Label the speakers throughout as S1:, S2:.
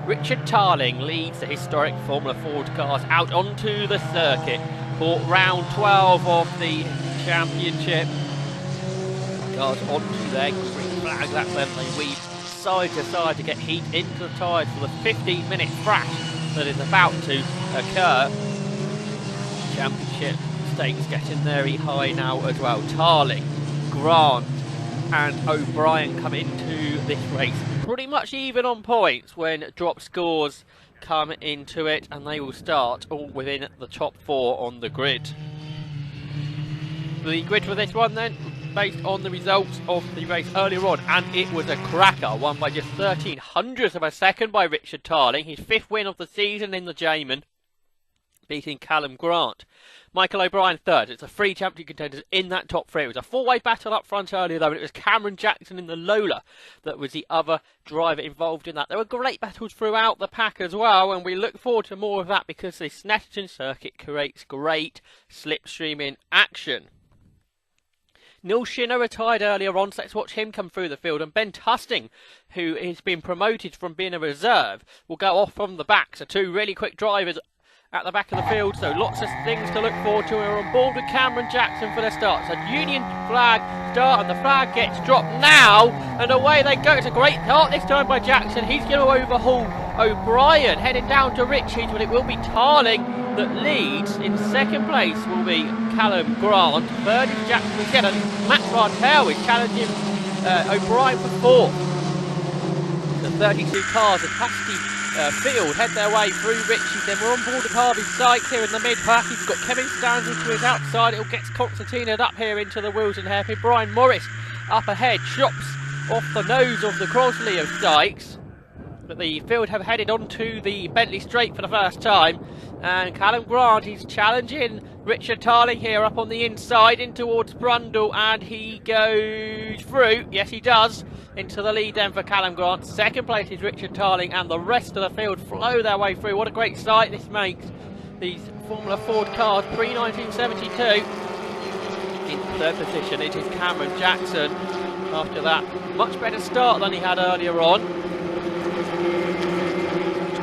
S1: Richard Tarling leads the historic Formula Ford cars out onto the circuit for round 12 of the championship. Cars onto their green flag, that's when they weave side to side to get heat into the tyres for the 15-minute thrash that is about to occur. Championship stakes getting very high now as well. Tarling, Grant and O'Brien come into this race pretty much even on points when drop scores come into it, and they will start all within the top 4 on the grid. The grid for this one then, based on the results of the race earlier on, and it was a cracker, won by just 1300ths of a second by Richard Tarling, his 5th win of the season in the Jamin, beating Callum Grant. Michael O'Brien 3rd. It's a 3 championship contenders in that top 3. It was a 4-way battle up front earlier though, and it was Cameron Jackson in the Lola that was the other driver involved in that. There were great battles throughout the pack as well, and we look forward to more of that because the Snetterton circuit creates great slipstreaming action. Neil Shinner retired earlier on, so let's watch him come through the field. And Ben Tusting, who has been promoted from being a reserve, will go off from the back. So 2 really quick drivers at the back of the field, so lots of things to look forward to. We're on board with Cameron Jackson for the start. So Union flag start, and the flag gets dropped now, and away they go. It's a great start this time by Jackson. He's going to overhaul O'Brien, heading down to Richie, but it will be Tarling that leads. In 2nd place will be Callum Grant. 3rd is Jackson again, and Matt Bartel is challenging O'Brien for 4th. The 32 cars, a capacity field, head their way through Richie. Then we're on board with Harvey Sykes here in the mid-pack. He's got Kevin Stanley to his outside. It gets Constantino'd up here into the wheels and hairpin. Brian Morris up ahead, chops off the nose of the Crosley of Sykes. But the field have headed onto the Bentley Straight for the first time. And Callum Grant, he's challenging Richard Tarling here up on the inside in towards Brundle, and he goes through. Yes, he does. Into the lead then for Callum Grant. 2nd place is Richard Tarling, and the rest of the field flow their way through. What a great sight this makes. These Formula Ford cars pre-1972. In 3rd position it is Cameron Jackson. After that, much better start than he had earlier on.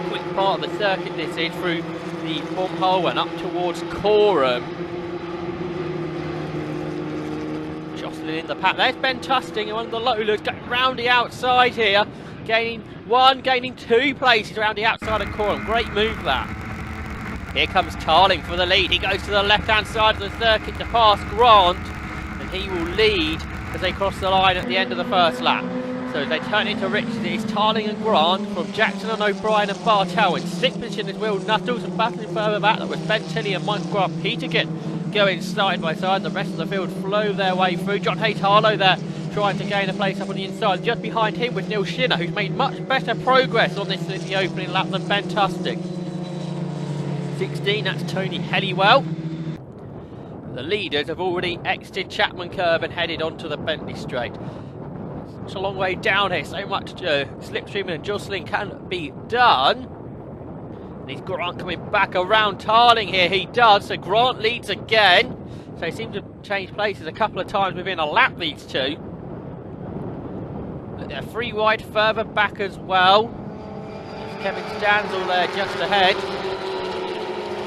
S1: Quick part of the circuit this is, through the Bombhole and up towards Coram. Jostling in the pack. There's Ben Tusting in one of the Lolas, going round the outside here, gaining 1, gaining 2 places around the outside of Coram. Great move that. Here comes Tarling for the lead. He goes to the left-hand side of the circuit to pass Grant, and he will lead as they cross the line at the end of the first lap. So they turn into Richard. It's Tarling and Grant from Jackson and O'Brien and Bartel. In 6th position is Will Nuttles, and battling further back that was Ben Tilley and Mike Grant Peterkin going side by side. The rest of the field flow their way through. John Hayes Harlow there trying to gain a place up on the inside. Just behind him was Neil Shinner, who's made much better progress on this in the opening lap than Ben Tusting. 16, that's Tony Helliwell. The leaders have already exited Chapman Curve and headed onto the Bentley Straight. It's a long way down here, so much slipstreaming and jostling can be done. And he's Grant coming back around Tarling here, he does, so Grant leads again. So he seems to have changed places a couple of times within a lap, these two. But they're 3 wide further back as well. There's Kevin Stanzel there just ahead.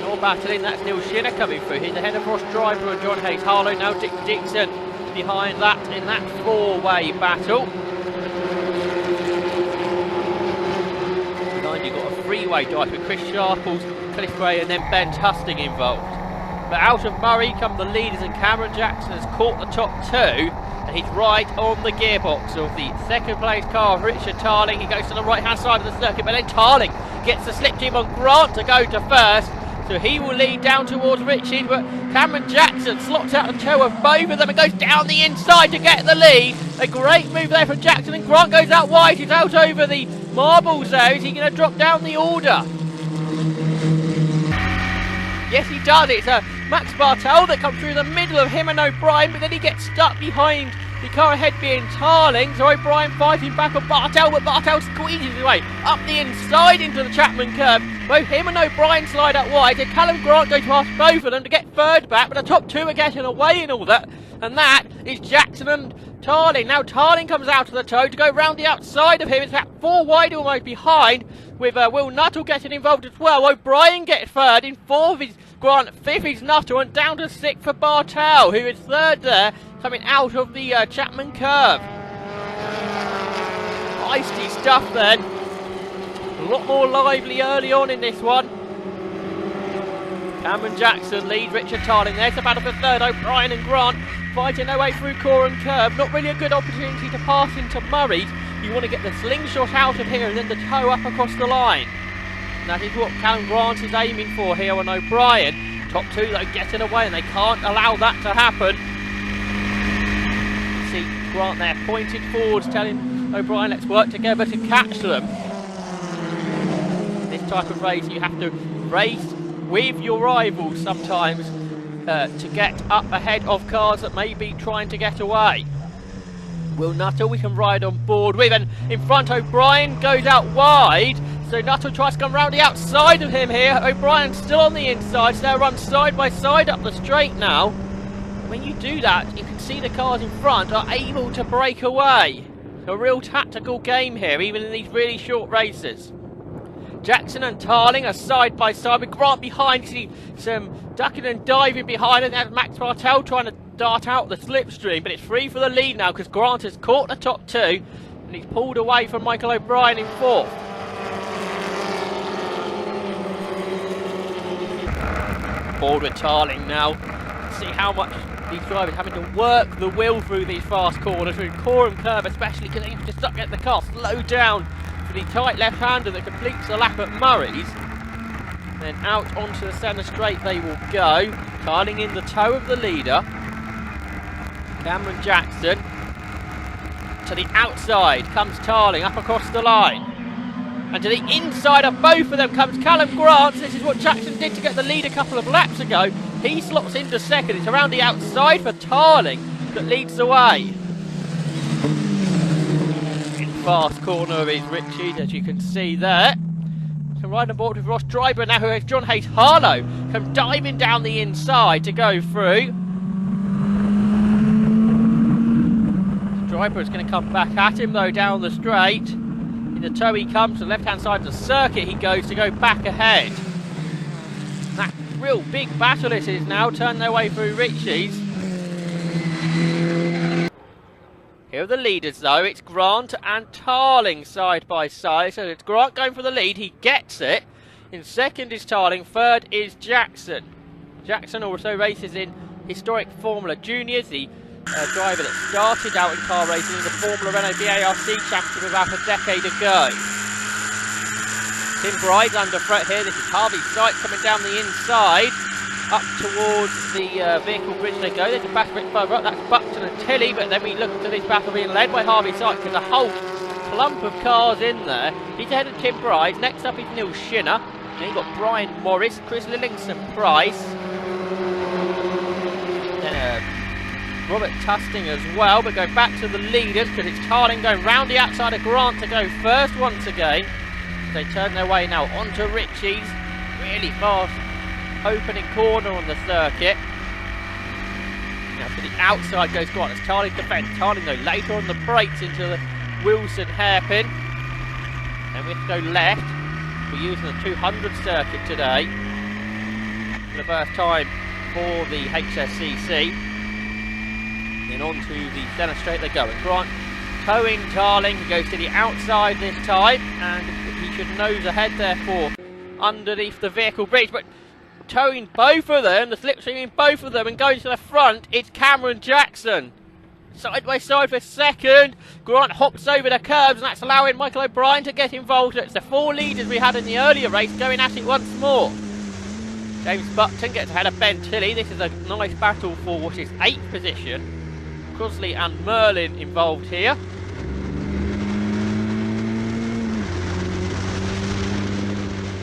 S1: All battling, that's Neil Shinner coming through. He's ahead of Ross Driver and John Hayes Harlow. Now Dick Dixon behind that in that 4-way battle. Behind you've got a 3-way drive with Chris Sharples, Cliff Gray and then Ben Tusting involved. But out of Murray come the leaders, and Cameron Jackson has caught the top 2, and he's right on the gearbox of the 2nd place car of Richard Tarling. He goes to the right hand side of the circuit, but then Tarling gets the slip team on Grant to go to first. So he will lead down towards Richie, but Cameron Jackson slots out the toe of both of them and goes down the inside to get the lead. A great move there from Jackson, and Grant goes out wide. He's out over the marbles there. Is he going to drop down the order? Yes, he does. It's Max Bartel that comes through the middle of him and O'Brien, but then he gets stuck behind the car ahead being Tarling. So O'Brien fighting back on Bartel, but Bartel squeezes his way up the inside into the Chapman Curve. Both him and O'Brien slide out wide, and Callum Grant goes past both of them to get 3rd back, but the top 2 are getting away in all that. And that is Jackson and Tarling. Now Tarling comes out of the toe to go round the outside of him. It's about 4 wide almost behind, with Will Nuttall getting involved as well. O'Brien gets third. In 4th is Grant. 5th is Nuttall, and down to 6th for Bartel, who is 3rd there, coming out of the Chapman curve. Feisty stuff then. A lot more lively early on in this one. Cameron Jackson leads Richard Tarling. There's the battle for 3rd. O'Brien and Grant fighting their way through Coram Curve. Not really a good opportunity to pass into Murray's. You want to get the slingshot out of here and then the toe up across the line. And that is what Callum Grant is aiming for here on O'Brien. Top 2 though getting away, and they can't allow that to happen. You see Grant there pointed forwards, telling O'Brien, let's work together to catch them. This type of race, you have to race with your rivals sometimes to get up ahead of cars that may be trying to get away. Will Nuttall we can ride on board with, and in front O'Brien goes out wide, so Nuttall tries to come round the outside of him here. O'Brien's still on the inside, so they'll run side by side up the straight now. When you do that, you can see the cars in front are able to break away. A real tactical game here, even in these really short races. Jackson and Tarling are side by side with Grant behind. You see some ducking and diving behind, and there's Max Bartel trying to dart out the slipstream, but it's free for the lead now because Grant has caught the top 2 and he's pulled away from Michael O'Brien in 4th. Board with Tarling now. See how much these drivers having to work the wheel through these fast corners, through Coram Curve especially, because they have to just get the car slowed down for the tight left-hander that completes the lap at Murray's. Then out onto the centre straight they will go. Tarling in the toe of the leader. Cameron Jackson to the outside comes Tarling up across the line. And to the inside of both of them comes Callum Grant. This is what Jackson did to get the lead a couple of laps ago. He slots into 2nd. It's around the outside for Tarling that leads the way. In fast corner is Richie, as you can see there. Can ride on board with Ross Driver now, who has John Hayes Harlow come diving down the inside to go through. Driver is going to come back at him though down the straight. In the toe he comes, to the left hand side of the circuit he goes to go back ahead. That real big battle this is now, turn their way through Richie's. Here are the leaders though, it's Grant and Tarling side by side. So it's Grant going for the lead, he gets it. In 2nd is Tarling, 3rd is Jackson. Jackson also races in historic Formula Juniors, the driver that started out in car racing in the Formula Renault BARC Championship about a decade ago. Tim Bride's under threat here, this is Harvey Sykes coming down the inside. Up towards the vehicle bridge they go. There's a battle a bit further up, that's Buxton and Tilley, but then we look to this battle being led by Harvey Sykes. There's a whole clump of cars in there. He's ahead of Tim Bride. Next up is Neil Shinner. Then you've got Brian Morris, Chris Lillingson Price. Then Robert Tusting as well, but go back to the leaders because it's Tarling going round the outside of Grant to go first once again. They turn their way now onto Richie's. Really fast opening corner on the circuit. Now to the outside goes Grant as Tarling defends. Tarling though later on the brakes into the Wilson hairpin. And we have to go left. We're using the 200 circuit today for the first time for the HSCC. Then on to the centre straight they go. And Grant towing Tarling. He goes to the outside this time, and he should nose ahead therefore underneath the vehicle bridge. But towing both of them, the slipstream in both of them, and going to the front, it's Cameron Jackson. Side by side for 2nd. Grant hops over the curbs, and that's allowing Michael O'Brien to get involved. It's the 4 leaders we had in the earlier race going at it once more. James Buckton gets ahead of Ben Tilley. This is a nice battle for what is 8th position. Crosley and Merlin involved here.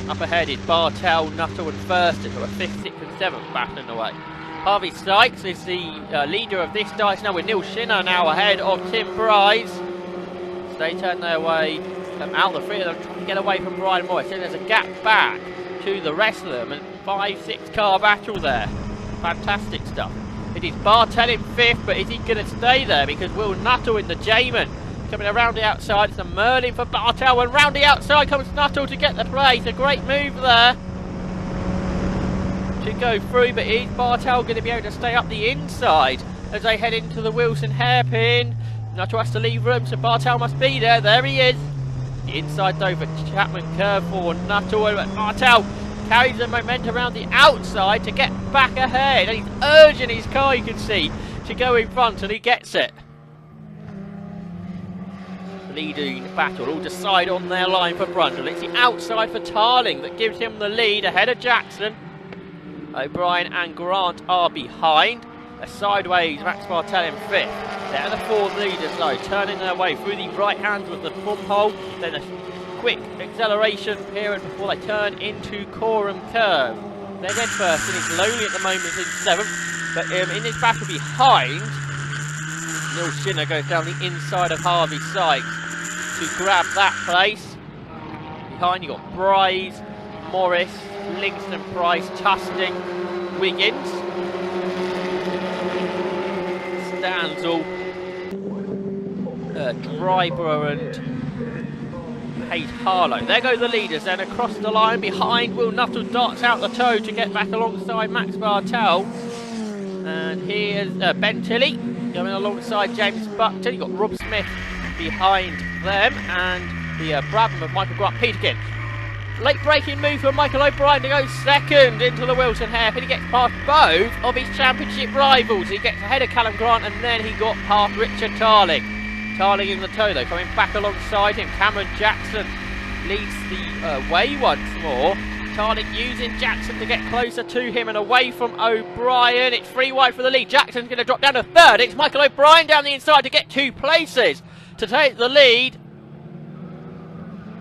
S1: Up ahead is Bartel, Nuttall and Thurston, who are 5th, 6th and 7th battling away. Harvey Sykes is the leader of this dice now, with Neil Shinner now ahead of Tim Bryce. So they turn their way out, the 3 of them trying to get away from Brian Morris. Then there's a gap back to the rest of them, and 5-6 car battle there. Fantastic stuff. It is Bartel in 5th, but is he going to stay there? Because Will Nuttall in the Jamin coming around the outside. It's a Merlin for Bartel, and round the outside comes Nuttall to get the place. A great move there to go through, but is Bartel going to be able to stay up the inside as they head into the Wilson hairpin? Nuttall has to leave room, so Bartel must be there. There he is. The inside though for Chapman curve for Nuttall, and Bartel carries the momentum around the outside to get back ahead, and he's urging his car, you can see, to go in front, and he gets it. Leading battle all decide on their line for Brundle. It's the outside for Tarling that gives him the lead ahead of Jackson. O'Brien and Grant are behind. A sideways Max Bartel in 5th. They're the 4 leaders though, turning their way through the right hand with the pump hole, then a quick acceleration period before they turn into Coram Curve. They're dead first, and he's lonely at the moment in 7th, but in this battle behind, Neil Shinner goes down the inside of Harvey Sykes to grab that place. Behind you got Bryce, Morris, Livingston, Price, Tusting, Wiggins, Stanzel, Dryborough and Hayes Harlow. There go the leaders then across the line. Behind, Will Nuttall darts out the toe to get back alongside Max Bartel. And here's Ben Tilley going alongside James Buckton. You've got Rob Smith behind them, and the Brabham of Michael Grant Peterkin. Late breaking move for Michael O'Brien to go second into the Wilson hairpin. He gets past both of his championship rivals. He gets ahead of Callum Grant, and then he got past Richard Tarling. Tarling in the tow though, coming back alongside him. Cameron Jackson leads the way once more. Tarling using Jackson to get closer to him and away from O'Brien. It's 3 wide for the lead. Jackson's going to drop down to 3rd. It's Michael O'Brien down the inside to get 2 places to take the lead.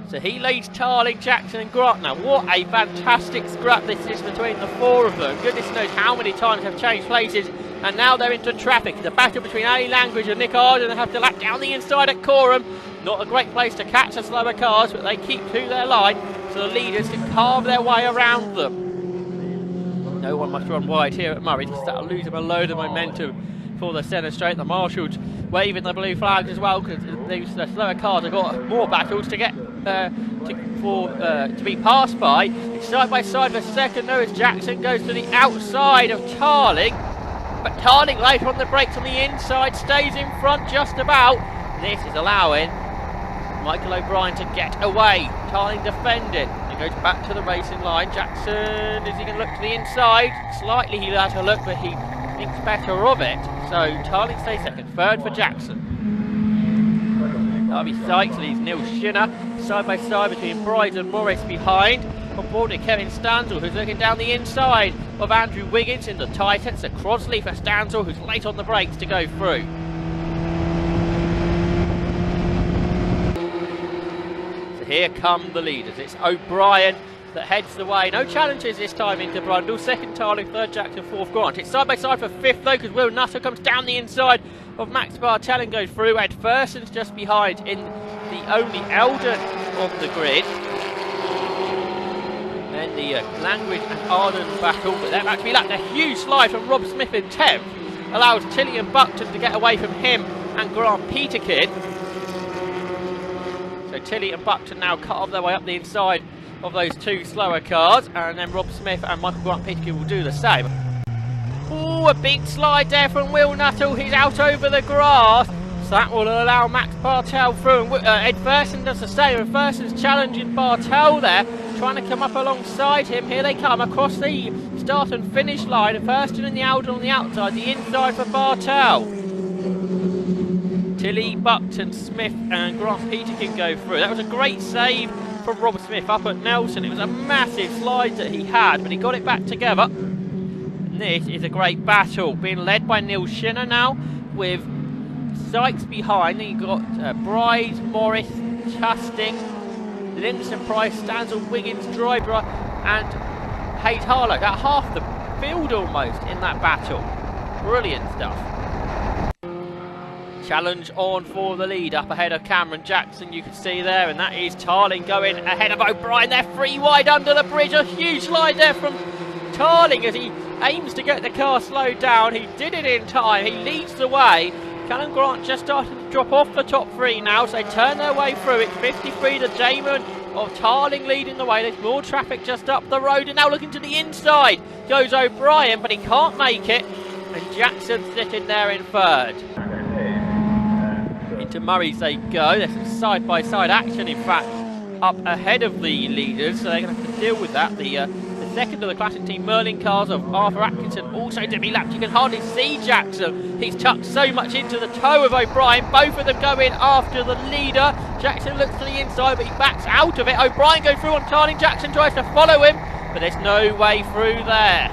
S1: So he leads Tarling, Jackson and Grant. Now what a fantastic scrap this is between the 4 of them. Goodness knows how many times they've changed places, and now they're into traffic. It's a battle between Ali Langridge and Nick Arden. They have to lap down the inside at Coram. Not a great place to catch the slower cars, but they keep to their line, so the leaders can carve their way around them. No one must run wide here at Murray, because that'll lose them a load of momentum for the centre straight. The marshals waving the blue flags as well, because the slower cars have got more battles to get to be passed by. It's side by side for second though, as Jackson goes to the outside of Tarling, but Tarling later on the brakes on the inside stays in front just about. This is allowing Michael O'Brien to get away. Tarling defending. He goes back to the racing line. Jackson, is he going to look to the inside? Slightly he has a look, but he thinks better of it. So Tarling stays second. 3rd for Jackson. Harvey Sykes leads Neil Shinner. Side by side between Bryce and Morris behind. On board with Kevin Stanzel, who's looking down the inside of Andrew Wiggins in the Titans. A Crosley for Stanzel, who's late on the brakes to go through. Here come the leaders. It's O'Brien that heads the way. No challenges this time into Brundle. 2nd Tarling, 3rd Jackson, 4th Grant. It's side by side for 5th though, because Will Nuttall comes down the inside of Max Bartel and goes through. Ed Furson's just behind in the only Eldon on the grid. Then the Langridge and Arden battle, but they're about to be lapped. A huge slide from Rob Smith in 10th allows Tilley and Buckton to get away from him and Grant Peterkin. So Tilley and Buckton now cut off their way up the inside of those 2 slower cars, and then Rob Smith and Michael Grant Peterkin will do the same. Oh, a big slide there from Will Nuttall. He's out over the grass. So that will allow Max Bartel through. And Ed Furson does the same. And Furson's challenging Bartel there, trying to come up alongside him. Here they come across the start and finish line. And Furston and the Alden on the outside, the inside for Bartel. Tilley, Buckton, Smith and Grant Peterkin go through. That was a great save from Robert Smith up at Nelson. It was a massive slide that he had, but he got it back together. And this is a great battle, being led by Neil Shinner now, with Sykes behind. Then you've got Bryce, Morris, Chasting, Linson, Price, Stanzel, Wiggins, Dryborough and Hayes Harlow. About half the field almost in that battle. Brilliant stuff. Challenge on for the lead up ahead of Cameron Jackson, you can see there, and that is Tarling going ahead of O'Brien. They're 3 wide under the bridge. A huge slide there from Tarling as he aims to get the car slowed down. He did it in time. He leads the way. Callum Grant just starting to drop off the top three now, so they turn their way through. It's 53 to Jamin of Tarling leading the way. There's more traffic just up the road, and now looking to the inside goes O'Brien, but he can't make it, and Jackson sitting there in third. Into Murray's they go. There's some side-by-side action, in fact, up ahead of the leaders, so they're going to have to deal with that. The second of the classic team Merlin cars of Arthur Atkinson also to be lapped. You can hardly see Jackson. He's tucked so much into the toe of O'Brien. Both of them go in after the leader. Jackson looks to the inside, but he backs out of it. O'Brien goes through on Tarling. Jackson tries to follow him, but there's no way through there.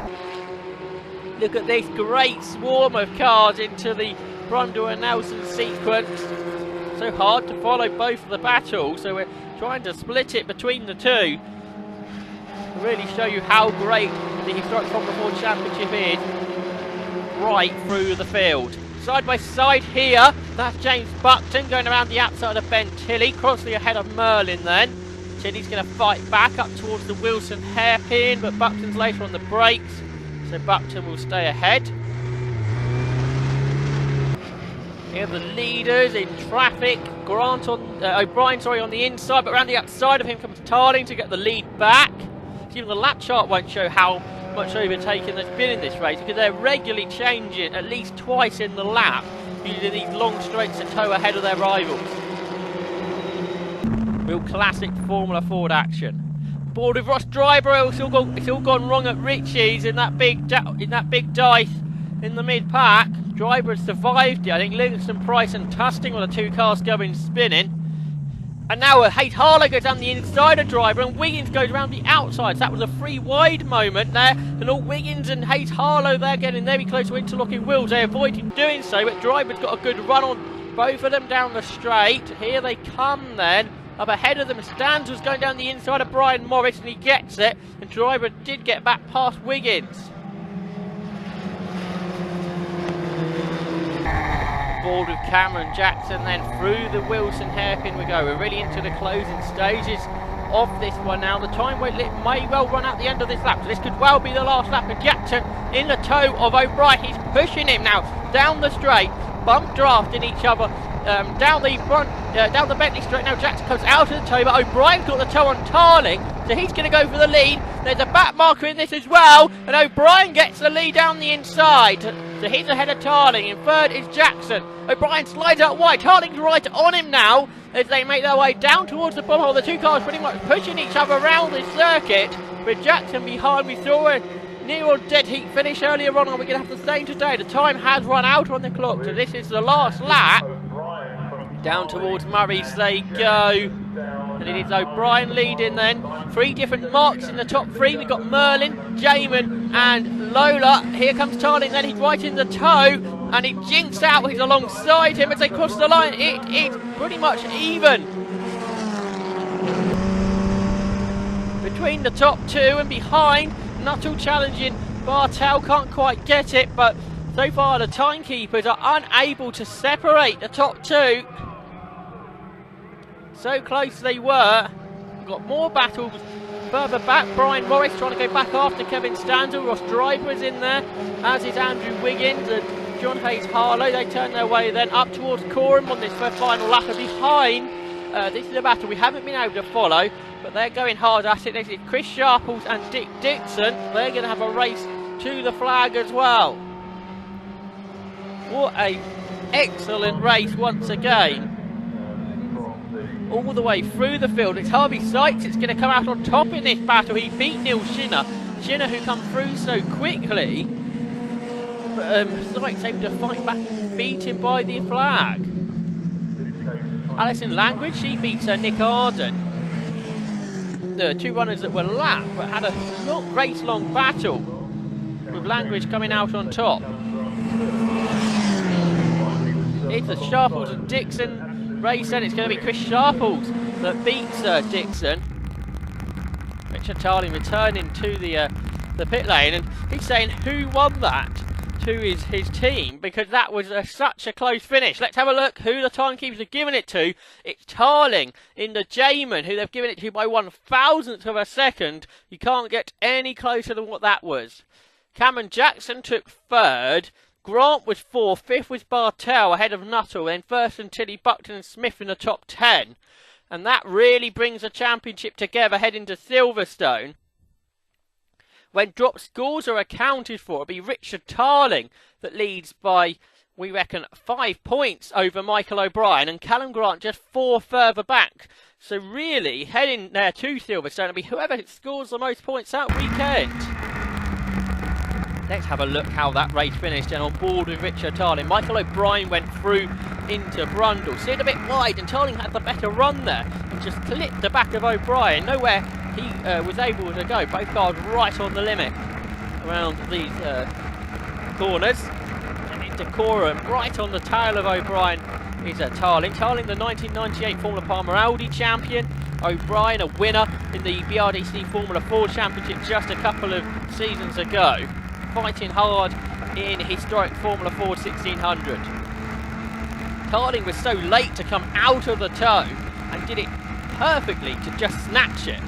S1: Look at this great swarm of cars into the Brundle and Nelson sequence. So hard to follow both of the battles, so we're trying to split it between the two. Really show you how great the historic Formula 4 Championship is right through the field. Side by side here, that's James Buckton going around the outside of Ben Tilley, crossly ahead of Merlin then. Tilley's going to fight back up towards the Wilson hairpin, but Buckton's later on the brakes, so Buckton will stay ahead. Here are the leaders in traffic. Grant on O'Brien, on the inside, but around the outside of him comes Tarling to get the lead back. Even the lap chart won't show how much overtaking there's been in this race, because they're regularly changing at least twice in the lap, using these long straights to tow ahead of their rivals. Real classic Formula Ford action. Board with Ross Drybroil. It's all gone wrong at Ritchie's in that big dice in the mid pack. Driver survived it. I think Livingston, Price and Tusting were the two cars going spinning. And now Hayes Harlow goes down the inside of Driver, and Wiggins goes around the outside. So that was a free wide moment there. And all Wiggins and Hayes Harlow there getting very close to interlocking wheels. They avoided doing so, but Driver's got a good run on both of them down the straight. Here they come then. Up ahead of them, Stans was going down the inside of Brian Morris, and he gets it. And Driver did get back past Wiggins. Board with Cameron Jackson then through the Wilson hairpin we go. We're really into the closing stages of this one now. The time may well run out the end of this lap, so this could well be the last lap. And Jackson in the toe of O'Brien. He's pushing him now down the straight, bump drafting each other down the Bentley straight. Now Jackson comes out of the toe, but O'Brien's got the toe on Tarling, so he's going to go for the lead. There's a back marker in this as well, and O'Brien gets the lead down the inside. So he's ahead of Tarling. In third is Jackson. O'Brien slides out wide. Tarling's right on him now as they make their way down towards the bottom hole. The two cars pretty much pushing each other around this circuit, with Jackson behind. We saw a near or dead heat finish earlier on, and we're going to have the same today. The time has run out on the clock, so this is the last lap. Down towards Murray's they go. And it is O'Brien leading then. Three different marks in the top three. We've got Merlin, Jamin and Lola. Here comes Tarling then. He's right in the toe. And he jinks out. He's alongside him as they cross the line. It is pretty much even between the top two, and behind, Nuttall challenging Bartel. Can't quite get it, but so far the timekeepers are unable to separate the top two. So close they were. We've got more battles further back. Brian Morris trying to go back after Kevin Standel. Ross Driver is in there, as is Andrew Wiggins and John Hayes Harlow. They turn their way then up towards Coram on this final lap. And behind, this is a battle we haven't been able to follow, but they're going hard at it. This is Chris Sharples and Dick Dixon. They're going to have a race to the flag as well. What a excellent race once again. All the way through the field. It's Harvey Sykes. It's going to come out on top in this battle. He beat Neil Shinner. Shinner who come through so quickly. But Sykes able to fight back and beat him by the flag. Alison Langridge, she beats Nick Arden. The two runners that were lapped but had a race-long battle, with Langridge coming out on top. It's the Sharples and Dixon race, and it's going to be Chris Sharples that beats Dixon. Richard Tarling returning to the pit lane, and he's saying who won that to his team, because that was such a close finish. Let's have a look who the timekeepers have given it to. It's Tarling in the Jamin, who they've given it to by 1,000th of a second. You can't get any closer than what that was. Cameron Jackson took third. Grant was fourth. Fifth was Bartel ahead of Nuttall. Then Thurston, Tilly, Buckton and Smith in the top 10. And that really brings the championship together heading to Silverstone. When drop scores are accounted for, it'll be Richard Tarling that leads by, we reckon, 5 points over Michael O'Brien, and Callum Grant just 4 further back. So really, heading there to Silverstone, it'll be whoever scores the most points that weekend. Let's have a look how that race finished, and on board with Richard Tarling. Michael O'Brien went through into Brundle, steered a bit wide, and Tarling had the better run there, and just clipped the back of O'Brien. Nowhere he was able to go. Both cars right on the limit around these corners. And in decorum, right on the tail of O'Brien is Tarling. Tarling, the 1998 Formula Palmer Audi champion. O'Brien, a winner in the BRDC Formula 4 Championship just a couple of seasons ago. Fighting hard in historic Formula 4 1600. Tarling was so late to come out of the tow and did it perfectly to just snatch it.